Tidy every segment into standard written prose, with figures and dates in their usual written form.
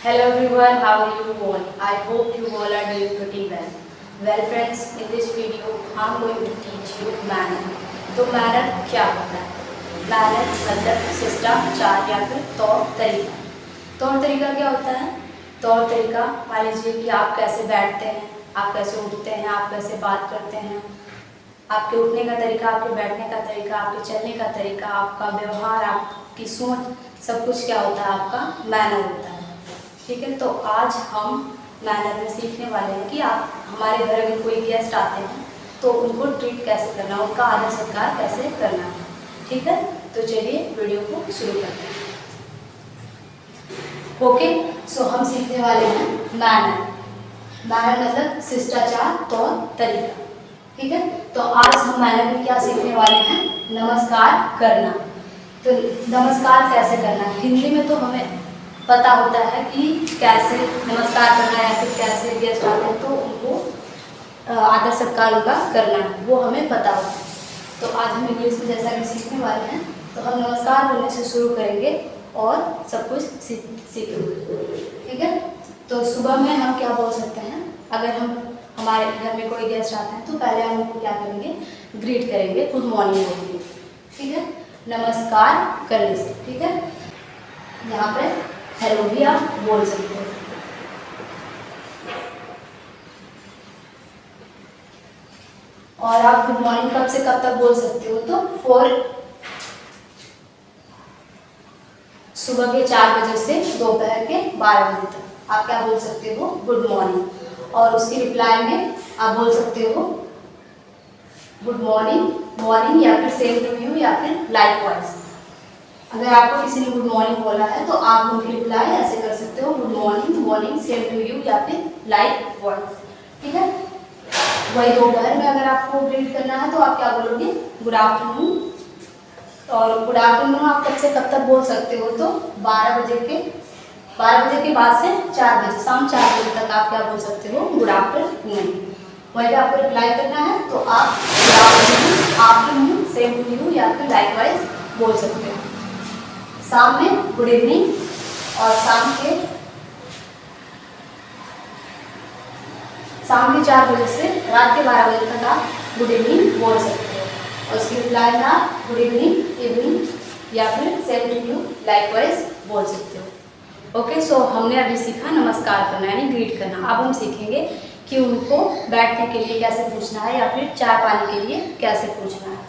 Hello everyone, how are you all? I hope you all are doing pretty well. Well friends, in this video I'm going to teach you manner. तो manner क्या होता है? Manner मतलब शिष्टाचार या फिर तौर तरीका। तौर तरीका क्या होता है? तौर तरीका मान लीजिए कि आप कैसे बैठते हैं, आप कैसे उठते हैं, आप कैसे बात करते हैं, आपके उठने का तरीका, आपके बैठने का तरीका, आपके चलने का तरीका, आपका व्यवहार, आपकी सोच, सब कुछ क्या होता है? आपका मैनर होता है। ठीक है, तो आज हम मैनर में सीखने वाले हैं कि आप हमारे घर अगर कोई गेस्ट आते हैं तो उनको ट्रीट कैसे करना, उनका आदर सत्कार कैसे करना है। ठीक है, तो चलिए वीडियो को शुरू करते हैं। ओके, सो हम सीखने वाले हैं मैनर। मैनर मतलब शिष्टाचार, तौर तरीका। ठीक है, तो आज हम मैनर में क्या सीखने वाले हैं? नमस्कार करना। तो नमस्कार कैसे करना है? हिंदी में तो हमें पता होता है कि कैसे नमस्कार करना है, फिर कैसे गेस्ट आते हैं तो उनको आदर सत्कार उनका करना है, वो हमें पता होता है। तो आज हम इंग्लिश में जैसा कि सीखने वाले हैं, तो हम नमस्कार बोलने से शुरू करेंगे और सब कुछ सीखेंगे। ठीक है, तो सुबह में हम क्या बोल सकते हैं? अगर हमारे घर में कोई गेस्ट आता है तो पहले हम उनको क्या करेंगे? ग्रीट करेंगे, गुड मॉर्निंग बोलेंगे। ठीक है, नमस्कार करने से। ठीक है, यहाँ पे हेलो भी आप बोल सकते हो। और आप गुड मॉर्निंग कब से कब तक बोल सकते हो? तो सुबह के 4 बजे से दोपहर के 12 बजे तक आप क्या बोल सकते हो? Good morning. और उसकी रिप्लाई में आप बोल सकते हो गुड मॉर्निंग, मॉर्निंग या फिर सेम टू यू या फिर लाइकवाइज। अगर आपको किसी ने गुड मॉर्निंग बोला है तो आप उनकी रिप्लाई ऐसे कर सकते हो, good morning, morning, same to you या फिर लाइकवाइज। ठीक है, वही दोपहर में अगर आपको ग्रीट करना है तो आप क्या बोलोगे? Good afternoon. और गुड आफ्टरनून आप कब से कब तक बोल सकते हो? तो 12 बजे के बाद से 4 बजे, शाम 4 बजे तक आप क्या बोल सकते हो? Good afternoon. वहीं पे आपको रिप्लाई करना है तो आप good afternoon, same to you या फिर लाइकवाइज बोल सकते हो। शाम में गुड इवनिंग और शाम के 4 बजे से रात के 12 बजे तक आप गुड इवनिंग बोल सकते हो। और उसकी रिप्लाई में आप गुड इवनिंग, इवनिंग या फिर सेम टू यू, लाइकवाइज बोल सकते हो। ओके, सो हमने अभी सीखा नमस्कार करना यानी ग्रीट करना। अब हम सीखेंगे कि उनको बैठने के लिए कैसे पूछना है या फिर चाय पानी के लिए कैसे पूछना है।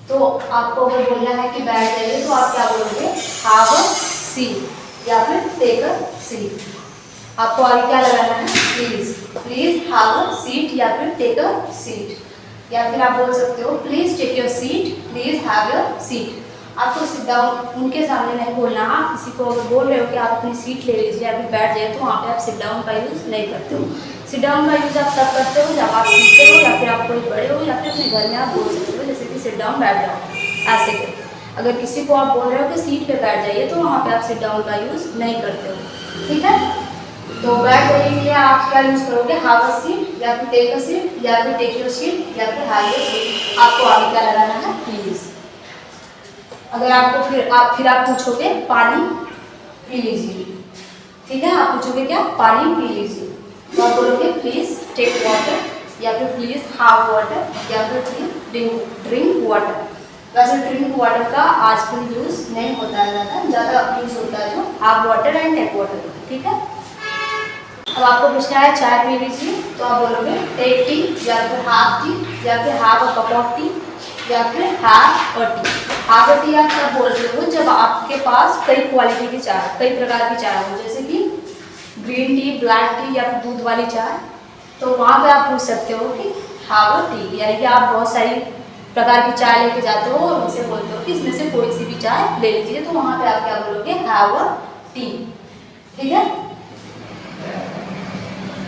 तो आपको अगर बोलना है कि बैठ जाइए तो आप क्या बोलोगे? हैव अ सीट या फिर टेक अ सीट। आपको आगे क्या लगाना है? Please, please have a seat या फिर टेक अ सीट। या फिर आप बोल सकते हो please take your seat, please have your seat. आपको सिट डाउन उनके सामने नहीं बोलना। आप किसी को अगर बोल रहे हो कि आप अपनी सीट ले लीजिए या फिर बैठ जाइए तो वहाँ पे आप सिट डाउन का यूज़ नहीं करते हो। सिट डाउन का यूज़ आप तब करते हो जब आप सीखते हो या फिर आप कोई बड़े हो या फिर अपने घर में आप बोल सकते हो, जैसे कि सिट डाउन, बैठ जाओ, ऐसे करके। अगर किसी को आप बोल रहे हो कि सीट पे बैठ जाइए तो वहाँ पे आप सिट डाउन का यूज़ नहीं करते हो। ठीक है, तो बैठ जाइए के लिए आप क्या यूज़ करोगे? हैव अ सीट या फिर टेक अ सीट या फिर टेक योर सीट या फिर हैव योर सीट। आपको आगे क्या लगाना है? प्लीज़। अगर आपको फिर आप पूछोगे पानी पी लीजिए। ठीक है, आप पूछोगे क्या? पानी पी लीजिए। तो आप बोलोगे प्लीज टेक वाटर या फिर प्लीज हैव वाटर या फिर प्लीज ड्रिंक वाटर। वैसे ड्रिंक वाटर का आजकल यूज नहीं होता है, ज़्यादा यूज होता है जो have water and take water. ठीक है, अब आपको पूछना है चाय पी लीजिए तो आप बोलोगे टेक टी या फिर हैव टी या फिर have a cup of T या फिर have a T. Have a T आप तब बोल रहे हो जब आपके पास कई क्वालिटी की चाय, कई प्रकार की चाय हो, जैसे कि ग्रीन टी, ब्लैक टी या फिर दूध वाली चाय। तो वहाँ पे आप पूछ सकते हो कि हैव अ टी, यानी कि आप बहुत सारी प्रकार की चाय लेके जाते हो और उनसे बोलते हो कि इसमें से कोई सी भी चाय ले लीजिए, तो वहाँ पे आप क्या बोलोगे? Have a T. ठीक है,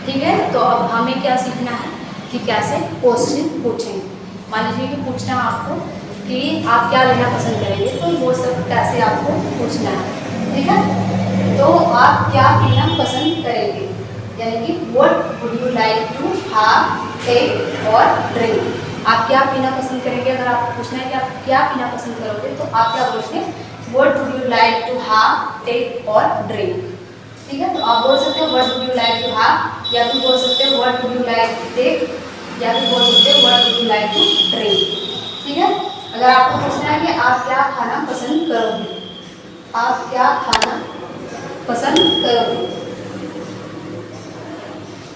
ठीक है, तो अब हमें क्या सीखना है कि कैसे क्वेश्चन पूछेंगे। मान लीजिए कि पूछना है आपको कि आप क्या लेना पसंद करेंगे, तो वो सब कैसे आपको पूछना है। ठीक है, तो आप क्या पीना पसंद करेंगे, यानी कि what would you like to have, take और ड्रिंक। आप क्या पीना पसंद करेंगे? अगर आपको पूछना है कि आप क्या पीना पसंद करोगे तो आप क्या बोलोगे? What would you like to have, take और ड्रिंक। ठीक है, तो आप बोल सकते हो what would you like to have, या फिर बोल सकते हो what would you like to take, या फिर बोल सकते हो what would you like to drink. ठीक है, अगर आपको पूछना है कि आप क्या खाना पसंद करोगे, आप क्या खाना पसंद करोगे।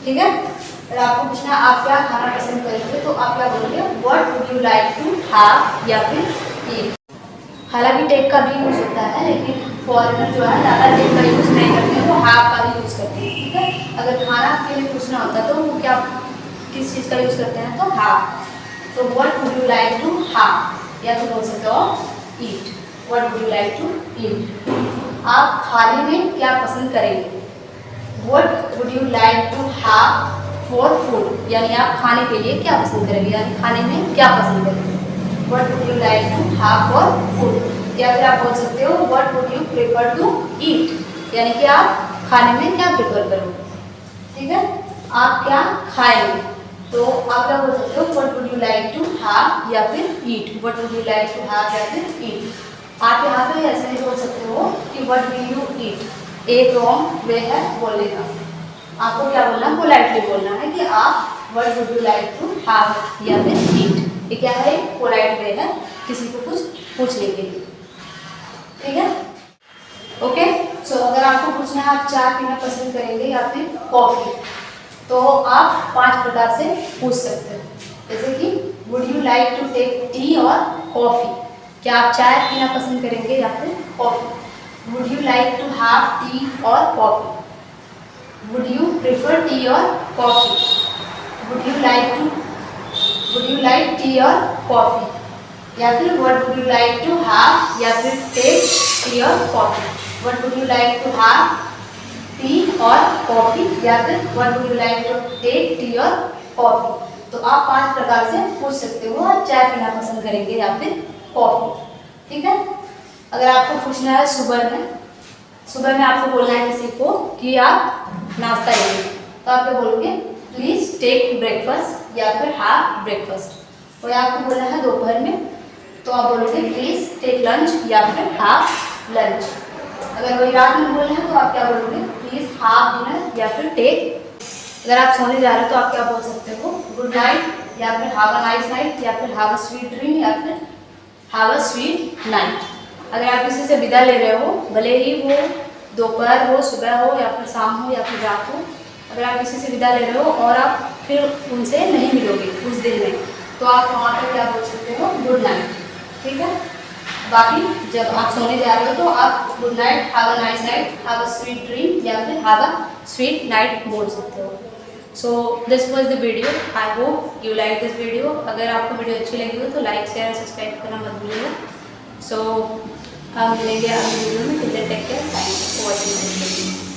ठीक है, अगर आपको पूछना है आप क्या खाना पसंद करोगे तो आप क्या बोलोगे what would you like to have या फिर ईट। हालांकि टेक का भी यूज होता है, लेकिन फॉरेनर जो है ज़्यादा टेक का यूज नहीं करते हैं, वो हैव का ही यूज करते हैं। ठीक है, अगर खाना के लिए पूछना होता तो वो क्या किस चीज़ का यूज करते हैं, तो हैव। तो what would you like to have, या फिर बोल सकते हो eat, what would you like to eat. आप खाने में क्या पसंद करेंगे, what would you like to have for food, यानी आप खाने के लिए क्या पसंद करेंगे, यानी खाने में क्या पसंद करेंगे, what would you like to have for food. या फिर आप बोल सकते हो what would you prefer to eat, यानी कि आप खाने में क्या प्रेफर करोगे। ठीक है, आप क्या खाएंगे, तो आप क्या बोल सकते हो what would you like to have या फिर eat, what would you like to have या फिर ईट। आप यहाँ पे ऐसे नहीं बोल सकते हो कि व्हाट विल यू ईट, एक रॉन्ग वे है बोलने का। आपको क्या बोलना है, पोलाइटली बोलना है कि आप what would you like to have या फिर ईट। ये क्या है, पोलाइट वे है किसी को कुछ पूछने के लिए। ठीक है, ओके। सो अगर आपको पूछना है आप चाय पीना पसंद करेंगे या फिर कॉफ़ी, तो आप 5 प्रकार से पूछ सकते हो, जैसे कि would you like to take tea और कॉफ़ी, क्या आप चाय पीना पसंद करेंगे या फिर coffee. Would you like to have tea और coffee, would you prefer tea और coffee, would you like tea और कॉफ़ी, या फिर what would you like to have या फिर टेक टी और coffee, what would you like to have tea और coffee, या फिर what would you like to take tea और कॉफ़ी। तो आप 5 प्रकार से पूछ सकते हो, आप चाय पीना पसंद करेंगे या फिर कॉफ़ी। ठीक है, अगर आपको पूछना है सुबह में आपको बोलना है किसी को कि आप नाश्ता लेंगे, तो आप क्या बोलोगे प्लीज़ टेक ब्रेकफास्ट या फिर हैव ब्रेकफास्ट। और आपको बोलना है दोपहर में, तो आप बोलोगे प्लीज़ टेक लंच या फिर हैव लंच। अगर वही रात में बोलना है तो आप क्या बोलोगे प्लीज़ हैव डिनर या फिर टेक। अगर आप सोने जा रहे हो तो आप क्या बोल सकते हो गुड नाइट या फिर हैव अ नाइस नाइट या फिर हैव अ स्वीट ड्रीम या फिर हैव अ स्वीट नाइट। अगर आप किसी से विदा ले रहे हो, भले ही वो दोपहर हो, सुबह हो या फिर शाम हो या फिर रात हो, अगर आप किसी से विदा ले रहे हो और आप फिर उनसे नहीं मिलोगे उस दिन में, तो आप वहाँ पर क्या बोल सकते हो गुड नाइट। ठीक है, बाकी जब आप सोने जा रहे हो तो आप good night, have a nice night, have a sweet dream या फिर हैव अ स्वीट नाइट बोल सकते हो। So this was the video, I hope you like this video. अगर आपको वीडियो अच्छी लगी हो तो लाइक शेयर सब्सक्राइब करना मत भूलिएगा। सो हम मिलेंगे अगली वीडियो में, take care, thanks for watching.